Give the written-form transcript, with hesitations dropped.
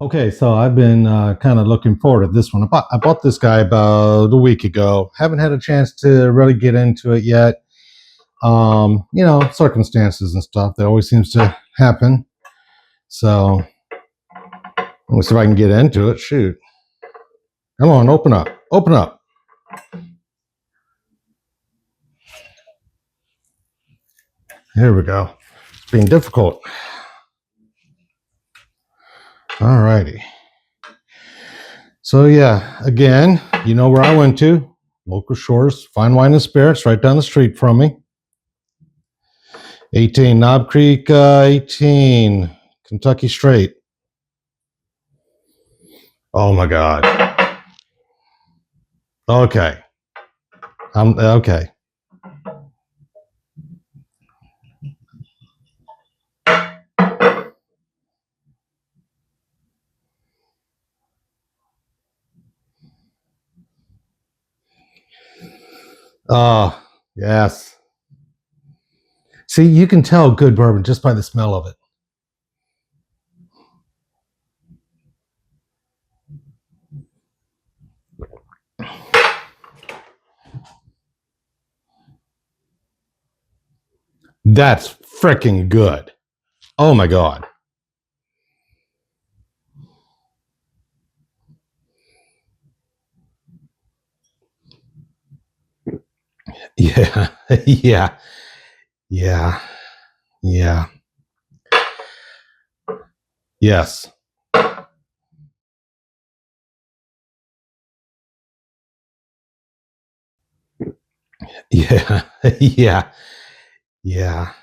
Okay, so I've been kind of looking forward to this one. I bought this guy about a week ago. Haven't had a chance to really get into it yet. Circumstances and stuff that always seems to happen. So let me see if I can get into it. Shoot, come on, open up, open up. Here we go. It's being difficult. All righty. So yeah, again, you know where I went to. Local Shores, Fine Wine and Spirits, right down the street from me. 18 Knob Creek, 18 Kentucky Straight. Oh my God. Okay. I'm okay. Oh, yes. See, you can tell good bourbon just by the smell of it. That's freaking good. Oh my God. Yeah. Yeah. Yeah. Yeah. Yes. Yeah. Yeah. Yeah.